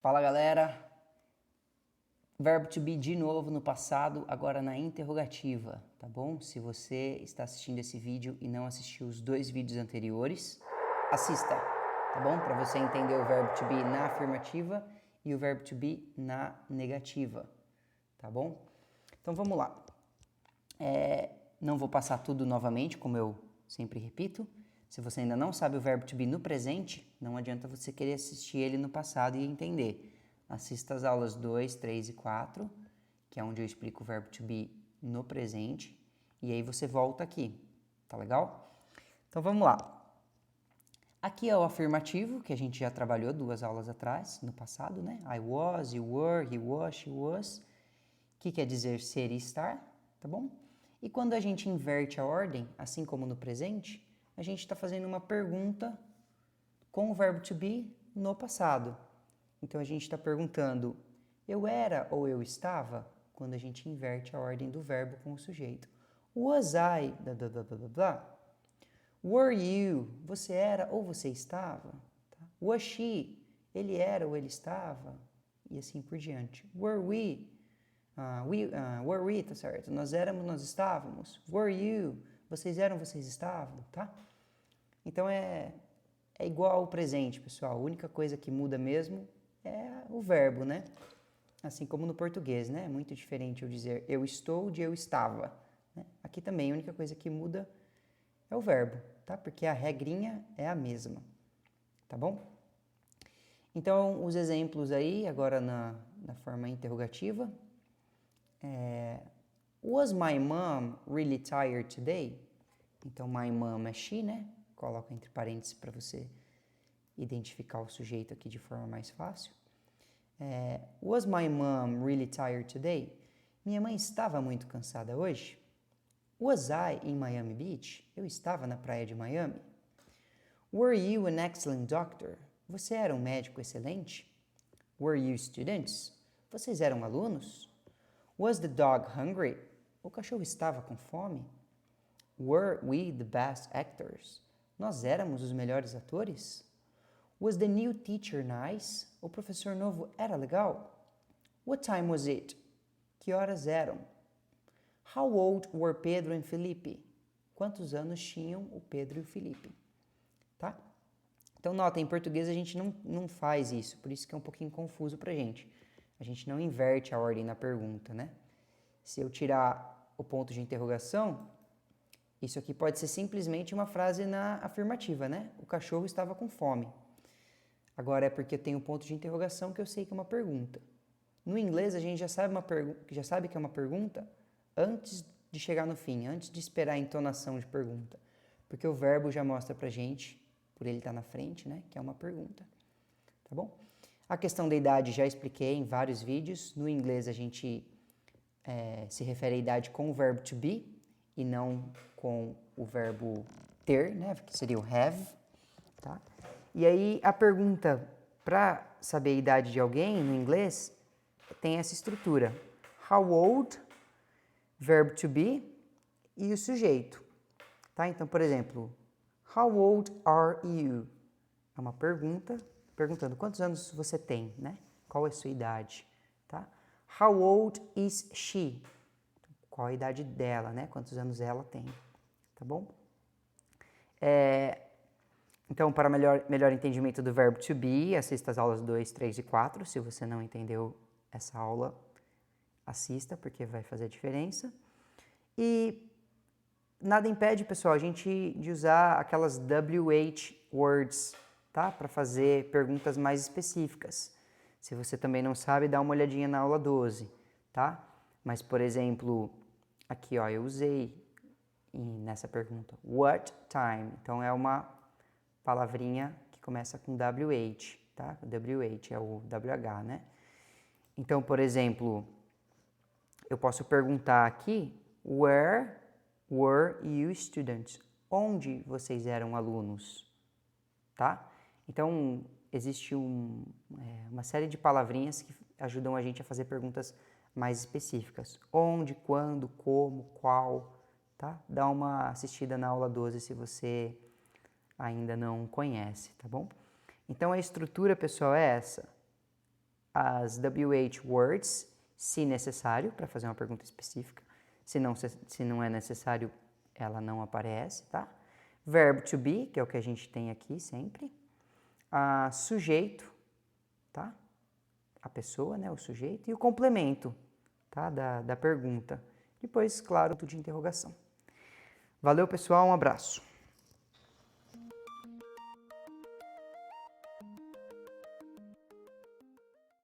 Fala galera, verbo to be de novo no passado, agora na interrogativa, tá bom? Se você está assistindo esse vídeo e não assistiu os dois vídeos anteriores, assista, tá bom? Para você entender o verbo to be na afirmativa e o verbo to be na negativa, tá bom? Então vamos lá. Não vou passar tudo novamente, como eu sempre repito. Se você ainda não sabe o verbo to be no presente, não adianta você querer assistir ele no passado e entender. Assista as aulas 2, 3 e 4, que é onde eu explico o verbo to be no presente, e aí você volta aqui, tá legal? Então vamos lá. Aqui é o afirmativo, que a gente já trabalhou 2 aulas atrás, no passado, né? I was, you were, he was, she was, que quer dizer ser e estar, tá bom? E quando a gente inverte a ordem, assim como no presente, a gente está fazendo uma pergunta com o verbo to be no passado. Então a gente está perguntando, eu era ou eu estava? Quando a gente inverte a ordem do verbo com o sujeito. Was I, blá, blá, blá, blá, blá. Were you, você era ou você estava? Tá? Was she, ele era ou ele estava? E assim por diante. Were we, were we, tá certo? Nós éramos, nós estávamos. Were you, vocês eram, vocês estavam, tá? Então é igual ao presente, pessoal. A única coisa que muda mesmo é o verbo, né? Assim como no português, né? É muito diferente eu dizer eu estou de eu estava. Né? Aqui também a única coisa que muda é o verbo, tá? Porque a regrinha é a mesma, tá bom? Então, os exemplos aí, agora na forma interrogativa. Was my mom really tired today? Então, my mom é she, né? Coloca entre parênteses para você identificar o sujeito aqui de forma mais fácil. Was my mom really tired today? Minha mãe estava muito cansada hoje? Was I in Miami Beach? Eu estava na praia de Miami. Were you an excellent doctor? Você era um médico excelente? Were you students? Vocês eram alunos? Was the dog hungry? O cachorro estava com fome? Were we the best actors? Nós éramos os melhores atores? Was the new teacher nice? O professor novo era legal? What time was it? Que horas eram? How old were Pedro and Felipe? Quantos anos tinham o Pedro e o Felipe? Tá? Então, nota, em português a gente não faz isso, por isso que é um pouquinho confuso pra gente. A gente não inverte a ordem na pergunta, né? Se eu tirar o ponto de interrogação, isso aqui pode ser simplesmente uma frase na afirmativa, né? O cachorro estava com fome. Agora é porque eu tenho um ponto de interrogação que eu sei que é uma pergunta. No inglês a gente já sabe que é uma pergunta antes de chegar no fim, antes de esperar a entonação de pergunta. Porque o verbo já mostra pra gente, por ele estar na frente, né, que é uma pergunta. Tá bom? A questão da idade já expliquei em vários vídeos. No inglês a gente se refere à idade com o verbo to be e não com o verbo ter, né, que seria o have, tá? E aí a pergunta para saber a idade de alguém no inglês tem essa estrutura. How old, verbo to be e o sujeito. Tá? Então, por exemplo, how old are you? É uma pergunta perguntando quantos anos você tem, né? Qual é a sua idade, tá? How old is she? Qual a idade dela, né? Quantos anos ela tem, tá bom? Então, para melhor entendimento do verbo to be, assista as aulas 2, 3 e 4. Se você não entendeu essa aula, assista, porque vai fazer diferença. E nada impede, pessoal, a gente de usar aquelas WH words, tá? Para fazer perguntas mais específicas. Se você também não sabe, dá uma olhadinha na aula 12, tá? Mas, por exemplo, aqui, ó, eu usei nessa pergunta, what time? Então, é uma palavrinha que começa com WH, tá? WH é o WH, né? Então, por exemplo, eu posso perguntar aqui, where were you students? Onde vocês eram alunos, tá? Então, existe uma série de palavrinhas que ajudam a gente a fazer perguntas mais específicas. Onde, quando, como, qual, tá? Dá uma assistida na aula 12 se você ainda não conhece, tá bom? Então, a estrutura, pessoal, é essa. as WH words, se necessário, para fazer uma pergunta específica. Se não é necessário, ela não aparece, tá? Verbo to be, que é o que a gente tem aqui sempre. Sujeito, tá? A pessoa, né, o sujeito. E o complemento, tá? Da pergunta. Depois, claro, ponto de interrogação. Valeu, pessoal, um abraço.